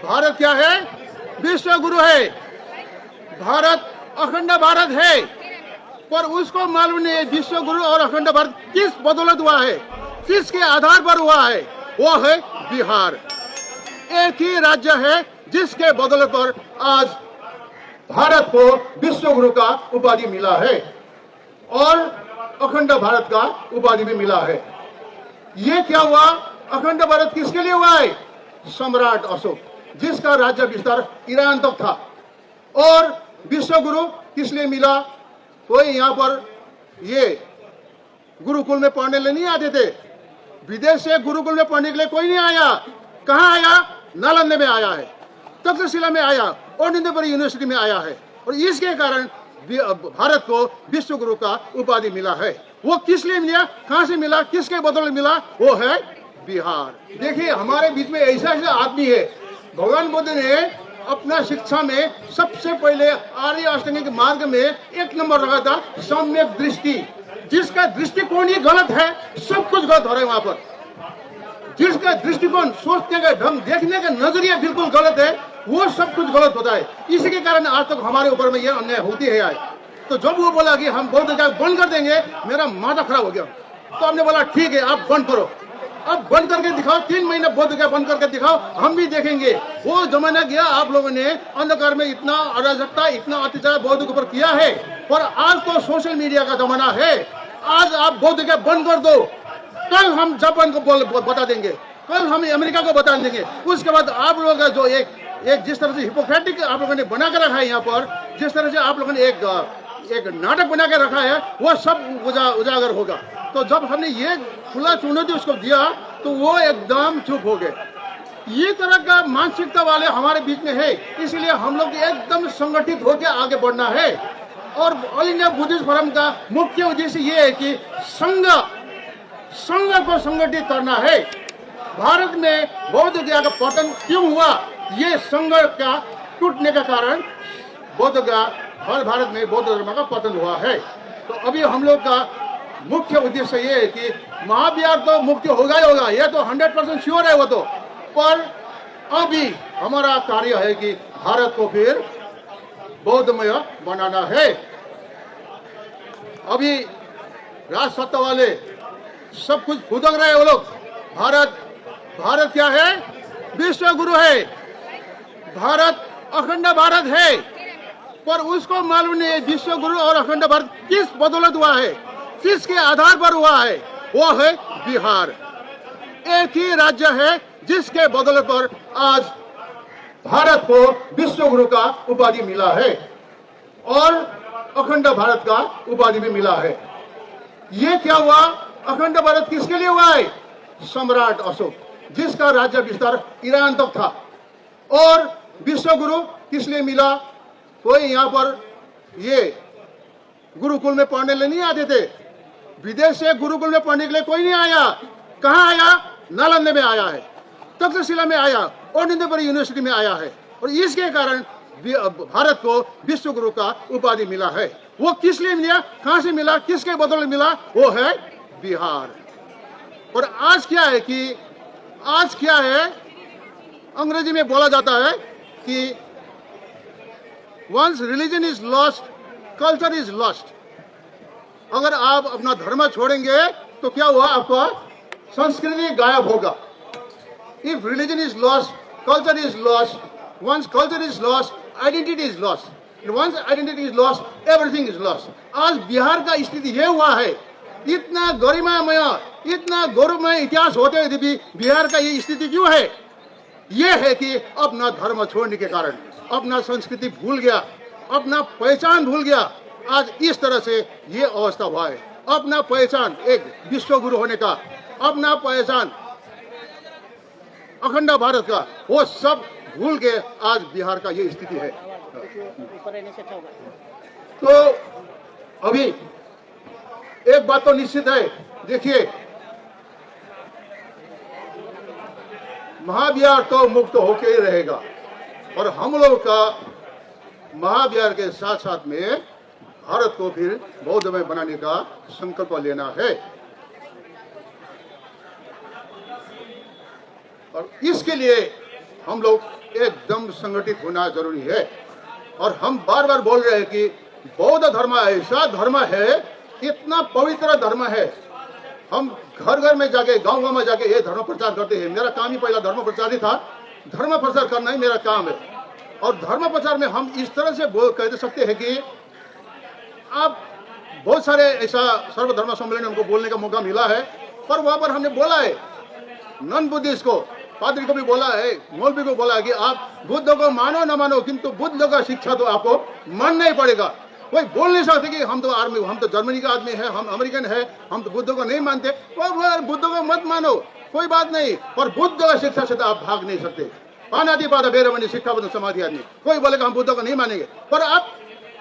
भारत क्या है? विश्व गुरु है। भारत अखंड भारत है, पर उसको मालूम नहीं है विश्व गुरु और अखंड भारत किस बदौलत हुआ है, किसके आधार पर हुआ है। वो है बिहार। एक ही राज्य है जिसके बदौलत पर आज भारत को विश्व गुरु का उपाधि मिला है और अखंड भारत का उपाधि भी मिला है। ये क्या हुआ? अखंड भारत किसके लिए हुआ है? सम्राट अशोक, जिसका राज्य विस्तार ईरान तक था। और विश्व गुरु किस लिए मिला? कोई यहाँ पर ये गुरुकुल में पढ़ने लिए नहीं आते थे। विदेश से गुरुकुल में पढ़ने के लिए कोई नहीं आया। कहाँ आया? नालंदा में आया है, तक्षशिला में आया और नींदपुरी यूनिवर्सिटी में आया है। और इसके कारण भारत को विश्व गुरु का उपाधि मिला है। वो किस लिए मिला, कहां से मिला, किसके बदौलत मिला? वो है बिहार। देखिए, हमारे बीच में ऐसा ऐसा आदमी है। भगवान बुद्ध ने अपना शिक्षा में सबसे पहले आर्य अष्टांगिक के मार्ग में एक नंबर रखा था सम्यक दृष्टि। जिसका दृष्टिकोण ही गलत है, सब कुछ गलत हो रहा है वहां पर। जिसका दृष्टिकोण, सोचने का ढंग, देखने का नजरिया बिल्कुल गलत है, वो सब कुछ गलत होता है। इसी के कारण आज तक हमारे ऊपर में ये अन्याय होती है आज। तो जब वो बोला कि हम बौद्ध गया बंद कर देंगे, मेरा माथा खराब हो गया। तो हमने बोला ठीक है, आप बंद करो, अब बंद करके दिखाओ, 3 महीने बौद्ध गया बंद करके दिखाओ, हम भी देखेंगे। वो जमाना गया, आप लोगों ने अंधकार में इतना अराजकता, इतना अत्याचार बौद्ध के ऊपर किया है। और आज तो सोशल मीडिया का जमाना है। आज आप बौद्ध गया बंद कर दो, कल हम जापान को बता देंगे, कल हम अमेरिका को बता देंगे। उसके बाद आप लोगों का जो एक जिस तरह से हिपोक्रेटिक आप लोगों ने बना के रखा है यहाँ पर, जिस तरह से आप लोगों ने एक नाटक बना के रखा है, वो सब उजागर होगा। तो जब हमने ये खुला चुनौती उसको दिया तो वो एकदम चुप हो गए। ये तरह का मानसिकता वाले हमारे बीच में है, इसलिए हम लोग एकदम संगठित होकर आगे बढ़ना है। और ऑल इंडिया बुद्धिस्ट फोरम का मुख्य उद्देश्य ये है कि संघ को संगठित करना है। भारत में बौद्ध गया का पतन क्यों हुआ? ये संघ का टूटने का कारण बौद्ध गया और भारत में बौद्ध धर्म का पतन हुआ है। तो अभी हम लोग का मुख्य उद्देश्य ये है कि महाविहार तो मुक्ति होगा ही होगा, ये तो 100% श्योर है वो तो। पर अभी हमारा कार्य है कि भारत को फिर बौद्धमय बनाना है। अभी राज सत्ता वाले सब कुछ फुदक रहे हैं वो लोग। भारत क्या है? विश्व गुरु है। भारत अखंड भारत है, पर उसको मालूम नहीं है विश्व गुरु और अखंड भारत किस बदौलत हुआ है, किसके आधार पर हुआ है। वो है बिहार। एक ही राज्य है जिसके बदौलत पर आज भारत को विश्व गुरु का उपाधि मिला है और अखंड भारत का उपाधि भी मिला है। ये क्या हुआ? अखंड भारत किसके लिए हुआ है? सम्राट अशोक, जिसका राज्य विस्तार ईरान तक था। और विश्व गुरु किस लिए मिला? कोई यहाँ पर ये गुरुकुल में पढ़ने लिए नहीं आते थे। विदेश से गुरुकुल में पढ़ने के लिए कोई नहीं आया। कहाँ आया? नालंदा में आया है, तक्षशिला में आया और नींदपुरी यूनिवर्सिटी में आया है। और इसके कारण भारत को विश्व गुरु का उपाधि मिला है। वो किस लिए मिला, कहां से मिला, किसके बदौलत मिला? वो है बिहार। और आज क्या है, अंग्रेजी में बोला जाता है कि once religion is lost, culture is lost. अगर आप अपना धर्म छोड़ेंगे तो क्या हुआ? आपका संस्कृति गायब होगा। If religion is lost, culture is lost, once culture is lost, identity is lost. Once identity is lost, everything is lost. आज बिहार का स्थिति यह हुआ है। इतना गरिमामय, इतना गौरवमय इतिहास होते हुए भी बिहार का ये स्थिति क्यों है? ये है कि अपना धर्म छोड़ने के कारण अपना संस्कृति भूल गया, अपना पहचान भूल गया। आज इस तरह से ये अवस्था हुआ है। अपना पहचान एक विश्व गुरु होने का, अपना पहचान अखंड भारत का, वो सब भूल के आज बिहार का ये स्थिति है। तो अभी एक बात तो निश्चित है, देखिए, महाविहार तो मुक्त होके ही रहेगा और हम लोग का महाविहार के साथ साथ में भारत को फिर बौद्धमय बनाने का संकल्प लेना है। और इसके लिए हम लोग एकदम संगठित होना जरूरी है। और हम बार बार बोल रहे हैं कि बौद्ध धर्म ऐसा धर्म है, इतना पवित्र धर्म है। हम घर घर में जाके, गांव गांव में जाके ये धर्म प्रचार करते हैं। मेरा काम ही पहला धर्म प्रचार ही था, धर्म प्रचार करना ही मेरा काम है। और धर्म प्रचार में हम इस तरह से कह सकते हैं कि आप बहुत सारे ऐसा सर्वधर्म सम्मेलन हमको बोलने का मौका मिला है, पर वहां पर हमने बोला है नॉन बुद्धिस्ट को, पादरी को भी बोला है, मौलवी को बोला है कि आप बुद्ध को मानो न मानो, किंतु बुद्ध का शिक्षा तो आपको मानना ही पड़ेगा। कोई बोल नहीं सकते कि हम तो जर्मनी का आदमी है, हम अमेरिकन है, हम तो बुद्ध को नहीं मानते। बुद्ध को मत मानो, कोई बात नहीं, पर बुद्ध का शिक्षा से तो आप भाग नहीं सकते। पानाति पाद बेरमणि शिक्षा बुद्ध समाधि आदमी, कोई बोलेगा हम बुद्ध को नहीं मानेंगे, पर आप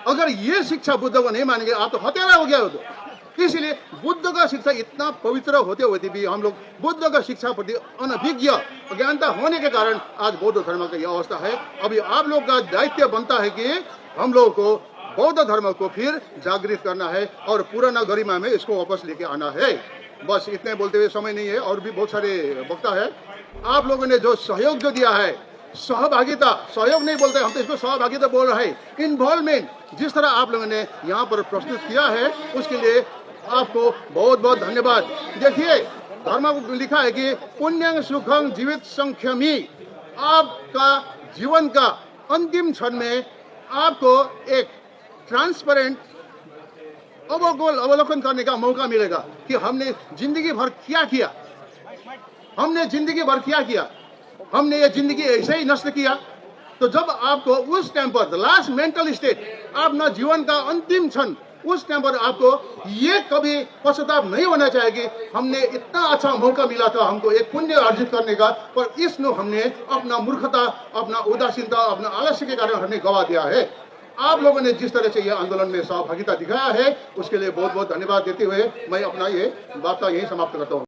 अगर ये शिक्षा बुद्ध को नहीं मानेंगे आप तो हत्यारा हो गया हो। तो इसलिए बुद्ध का शिक्षा इतना पवित्र होते हुए भी हम लोग बुद्ध का शिक्षा प्रति अनभिज्ञ अज्ञानता होने के कारण आज बौद्ध धर्म का यह अवस्था है। अभी आप लोग का दायित्व बनता है कि हम लोग को बौद्ध धर्म को फिर जागृत करना है और पुराना गरिमा में इसको वापस लेके आना है। बस इतने बोलते हुए समय नहीं है, और भी बहुत सारे वक्ता है। आप लोगों ने जो सहयोग जो दिया है, सहभागिता, सहयोग नहीं बोलते हम तो इसको सहभागिता बोल रहे हैं, इन्वॉल्वमेंट, जिस तरह आप लोगों ने यहाँ पर प्रस्तुत किया है उसके लिए आपको बहुत बहुत धन्यवाद। देखिए धर्म में लिखा है कि पुण्यं सुखं जीवित संख्यमी, आपका जीवन का अंतिम क्षण में आपको एक ट्रांसपेरेंट अवलोकन करने का मौका मिलेगा कि हमने जिंदगी भर क्या किया, हमने जिंदगी भर क्या किया, हमने ये जिंदगी ऐसे ही नष्ट किया। तो जब आपको उस टाइम पर लास्ट मेंटल स्टेट, अपना जीवन का अंतिम क्षण, उस टाइम पर आपको ये कभी पश्चाताप नहीं होना चाहिए कि हमने इतना अच्छा मौका मिला था हमको एक पुण्य अर्जित करने का, पर इसमें हमने अपना मूर्खता, अपना उदासीनता, अपना आलस्य के कारण हमने गवा दिया है। आप लोगों ने जिस तरह से ये आंदोलन में सहभागिता दिखाया है उसके लिए बहुत बहुत धन्यवाद देते हुए मैं अपना ये वार्ता यही समाप्त करता हूँ।